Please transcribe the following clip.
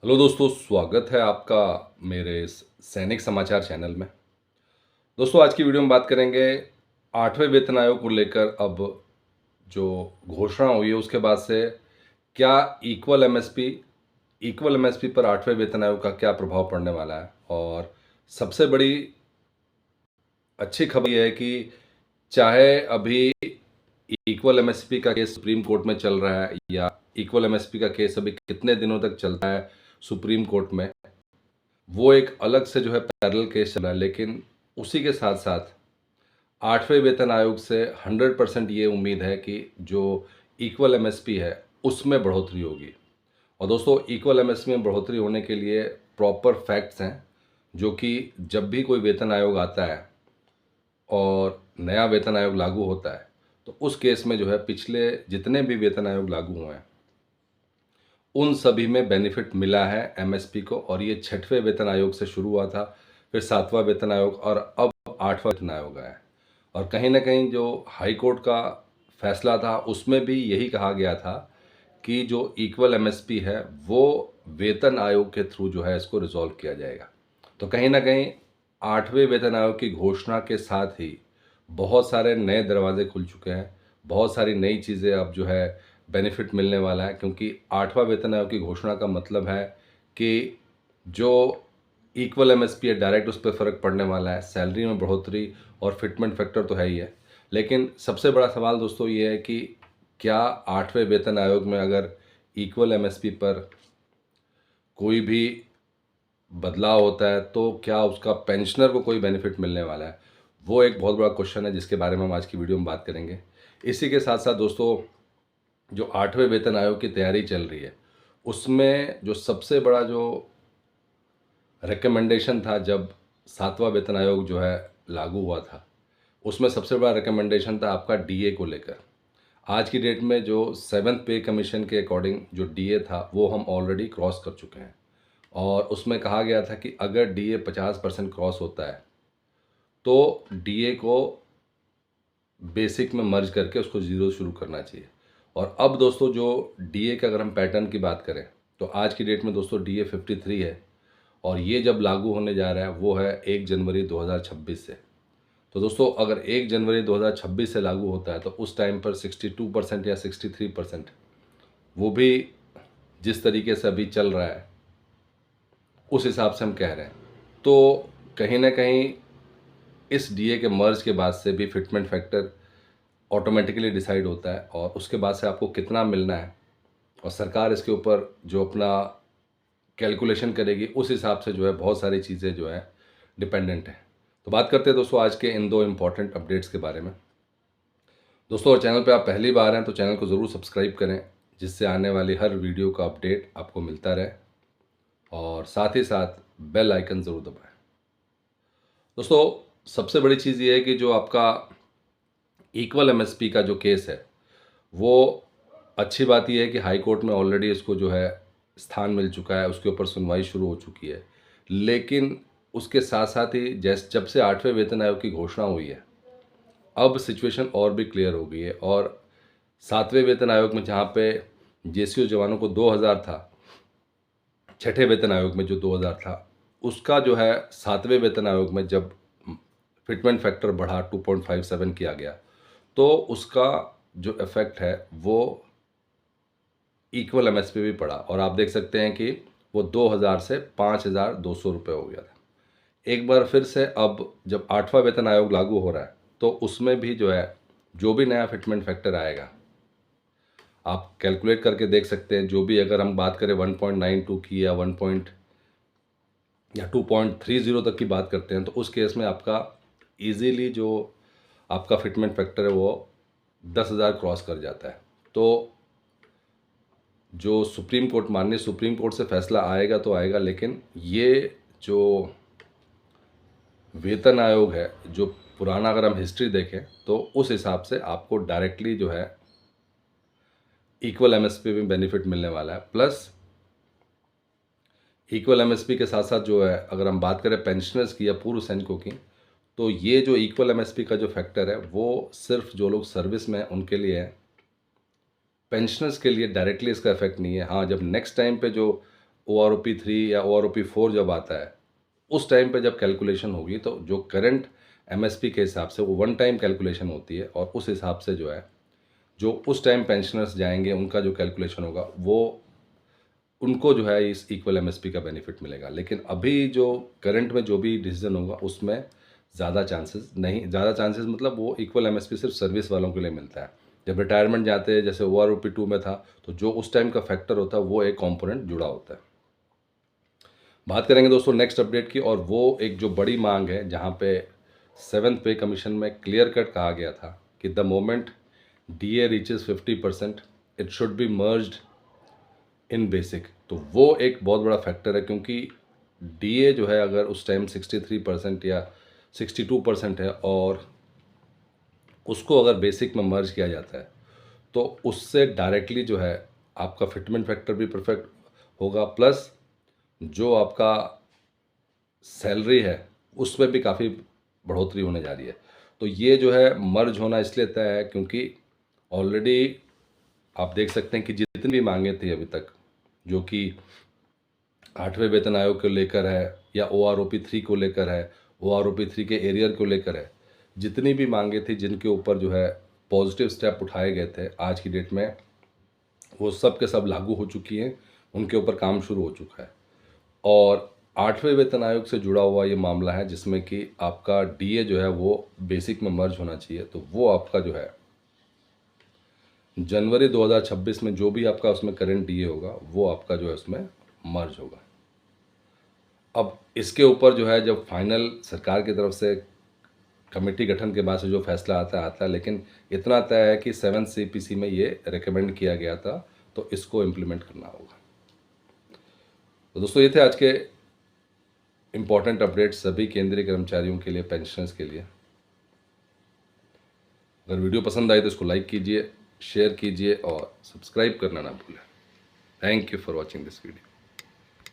Hello दोस्तों, स्वागत है आपका मेरे इस सैनिक समाचार चैनल में। दोस्तों, आज की वीडियो में बात करेंगे 8वें वेतन आयोग को लेकर। अब जो घोषणा हुई है उसके बाद से क्या इक्वल एमएसपी पर 8वें वेतन आयोग का क्या प्रभाव पड़ने वाला है। और सबसे बड़ी अच्छी खबर यह है कि चाहे अभी इक्वल एमएसपी का केस सुप्रीम कोर्ट में चल रहा है या इक्वल एमएसपी का केस अभी कितने दिनों तक चलता है सुप्रीम कोर्ट में, वो एक अलग से जो है पैरेलल केस चल रहा है। लेकिन उसी के साथ साथ 8वें वेतन आयोग से 100% ये उम्मीद है कि जो इक्वल एमएसपी है उसमें बढ़ोतरी होगी। और दोस्तों, इक्वल एमएसपी में बढ़ोतरी होने के लिए प्रॉपर फैक्ट्स हैं, जो कि जब भी कोई वेतन आयोग आता है और नया वेतन आयोग लागू होता है तो उस केस में जो है पिछले जितने भी वेतन आयोग लागू हुए हैं उन सभी में बेनिफिट मिला है एमएसपी को। और ये 6वें वेतन आयोग से शुरू हुआ था, फिर 7वां वेतन आयोग और अब 8वां वेतन आयोग आया है। और कहीं ना कहीं जो हाई कोर्ट का फैसला था उसमें भी यही कहा गया था कि जो इक्वल एमएसपी है वो वेतन आयोग के थ्रू जो है इसको रिजॉल्व किया जाएगा। तो कहीं ना कहीं 8वें वेतन आयोग की घोषणा के साथ ही बहुत सारे नए दरवाजे खुल चुके हैं, बहुत सारी नई चीज़ें अब जो है बेनिफिट मिलने वाला है। क्योंकि 8वां वेतन आयोग की घोषणा का मतलब है कि जो इक्वल एमएसपी है डायरेक्ट उस पर फ़र्क पड़ने वाला है, सैलरी में बढ़ोतरी और फिटमेंट फैक्टर तो है ही है। लेकिन सबसे बड़ा सवाल दोस्तों ये है कि क्या 8वें वेतन आयोग में अगर इक्वल एमएसपी पर कोई भी बदलाव होता है तो क्या उसका पेंशनर को कोई बेनिफिट मिलने वाला है। वो एक बहुत बड़ा क्वेश्चन है जिसके बारे में हम आज की वीडियो में बात करेंगे। इसी के साथ साथ दोस्तों, जो 8वें वेतन आयोग की तैयारी चल रही है उसमें जो सबसे बड़ा जो रिकमेंडेशन था जब 7वां वेतन आयोग जो है लागू हुआ था, उसमें सबसे बड़ा रिकमेंडेशन था आपका डीए को लेकर। आज की डेट में जो 7th पे कमीशन के अकॉर्डिंग जो डीए था वो हम ऑलरेडी क्रॉस कर चुके हैं। और उसमें कहा गया था कि अगर डीए 50% क्रॉस होता है तो डीए को बेसिक में मर्ज करके उसको ज़ीरो शुरू करना चाहिए। और अब दोस्तों, जो डीए का अगर हम पैटर्न की बात करें तो आज की डेट में दोस्तों डीए 53 है और ये जब लागू होने जा रहा है वो है 1 जनवरी 2026 से। तो दोस्तों, अगर 1 जनवरी 2026 से लागू होता है तो उस टाइम पर 62% या 63%, वो भी जिस तरीके से अभी चल रहा है उस हिसाब से हम कह रहे हैं। तो कहीं ना कहीं इस डीए के मर्ज के बाद से भी फिटमेंट फैक्टर ऑटोमेटिकली डिसाइड होता है और उसके बाद से आपको कितना मिलना है और सरकार इसके ऊपर जो अपना कैलकुलेशन करेगी उस हिसाब से जो है बहुत सारी चीज़ें जो है डिपेंडेंट है। तो बात करते हैं दोस्तों आज के इन दो इम्पॉर्टेंट अपडेट्स के बारे में। दोस्तों, और चैनल पे आप पहली बार हैं तो चैनल को ज़रूर सब्सक्राइब करें, जिससे आने वाली हर वीडियो का अपडेट आपको मिलता रहे और साथ ही साथ बेल आइकन ज़रूर दबाएं। दोस्तों, सबसे बड़ी चीज़ ये है कि जो आपका इक्वल एमएसपी का जो केस है वो अच्छी बात यह है कि हाई कोर्ट में ऑलरेडी इसको जो है स्थान मिल चुका है, उसके ऊपर सुनवाई शुरू हो चुकी है। लेकिन उसके साथ साथ ही जब से 8वें वेतन आयोग की घोषणा हुई है अब सिचुएशन और भी क्लियर हो गई है। और 7वें वेतन आयोग में जहाँ पे जेसीओ जवानों को 2000 था, 6ठे वेतन आयोग में जो 2000 था उसका जो है 7वें वेतन आयोग में जब फिटमेंट फैक्टर बढ़ा 2.57 किया गया तो उसका जो इफ़ेक्ट है वो इक्वल एमएसपी भी पड़ा। और आप देख सकते हैं कि वो 2000 से 5200 रुपये हो गया था। एक बार फिर से अब जब 8वां वेतन आयोग लागू हो रहा है तो उसमें भी जो है जो भी नया फिटमेंट फैक्टर आएगा आप कैलकुलेट करके देख सकते हैं। जो भी अगर हम बात करें 1.92 की या 2.30 तक की बात करते हैं तो उस केस में आपका इजीली जो आपका फिटमेंट फैक्टर है वो 10,000 क्रॉस कर जाता है। तो जो माननीय सुप्रीम कोर्ट से फैसला आएगा तो आएगा, लेकिन ये जो वेतन आयोग है जो पुराना अगर हम हिस्ट्री देखें तो उस हिसाब से आपको डायरेक्टली जो है इक्वल एमएसपी में बेनिफिट मिलने वाला है। प्लस इक्वल एमएसपी के साथ साथ जो है अगर हम बात करें पेंशनर्स की या पूर्व सैनिकों की, तो ये जो इक्वल एमएसपी का जो फैक्टर है वो सिर्फ जो लोग सर्विस में हैं उनके लिए है, पेंशनर्स के लिए डायरेक्टली इसका इफेक्ट नहीं है। हाँ, जब नेक्स्ट टाइम पे जो OROP3 या OROP4 जब आता है, उस टाइम पे जब कैलकुलेशन होगी तो जो करंट MSP के हिसाब से वो वन टाइम कैलकुलेशन होती है, और उस हिसाब से जो है जो उस टाइम पेंशनर्स जाएंगे उनका जो कैलकुलेशन होगा वो उनको जो है इस इक्वल MSP का बेनिफिट मिलेगा। लेकिन अभी जो करंट में जो भी डिसीजन होगा उसमें ज़्यादा चांसेस नहीं, ज़्यादा चांसेस मतलब वो इक्वल MSP सिर्फ सर्विस वालों के लिए मिलता है। जब रिटायरमेंट जाते हैं, जैसे OROP2 में था, तो जो उस टाइम का फैक्टर होता है वो एक कॉम्पोनेंट जुड़ा होता है। बात करेंगे दोस्तों नेक्स्ट अपडेट की, और वो एक जो बड़ी मांग है जहाँ पे 7th पे कमीशन में क्लियर कट कहा गया था कि the moment DA reaches 50% it should be merged in basic. तो वो एक बहुत बड़ा फैक्टर है, क्योंकि DA जो है अगर उस टाइम 63% या 62% है और उसको अगर बेसिक में मर्ज किया जाता है तो उससे डायरेक्टली जो है आपका फिटमेंट फैक्टर भी परफेक्ट होगा, प्लस जो आपका सैलरी है उसमें भी काफ़ी बढ़ोतरी होने जा रही है। तो ये जो है मर्ज होना इसलिए तय है क्योंकि ऑलरेडी आप देख सकते हैं कि जितनी भी मांगे थी अभी तक, जो कि 8वें वेतन आयोग को लेकर है या OROP3 को लेकर है, OROP3 के एरियर को लेकर है, जितनी भी मांगे थी जिनके ऊपर जो है पॉजिटिव स्टेप उठाए गए थे आज की डेट में, वो सब के सब लागू हो चुकी हैं, उनके ऊपर काम शुरू हो चुका है। और 8वें वेतन आयोग से जुड़ा हुआ ये मामला है जिसमें कि आपका DA जो है वो बेसिक में मर्ज होना चाहिए, तो वो आपका जो है जनवरी 2026 में जो भी आपका उसमें करंट DA होगा वो आपका जो है उसमें मर्ज होगा। अब इसके ऊपर जो है जब फाइनल सरकार की तरफ से कमेटी गठन के बाद से जो फैसला आता है, लेकिन इतना तय है कि 7th CPC में ये रिकमेंड किया गया था, तो इसको इम्प्लीमेंट करना होगा। तो दोस्तों ये थे आज के इम्पॉर्टेंट अपडेट सभी केंद्रीय कर्मचारियों के लिए, पेंशनर्स के लिए। अगर वीडियो पसंद आई तो इसको लाइक कीजिए, शेयर कीजिए और सब्सक्राइब करना ना भूलें। Thank you for watching this video.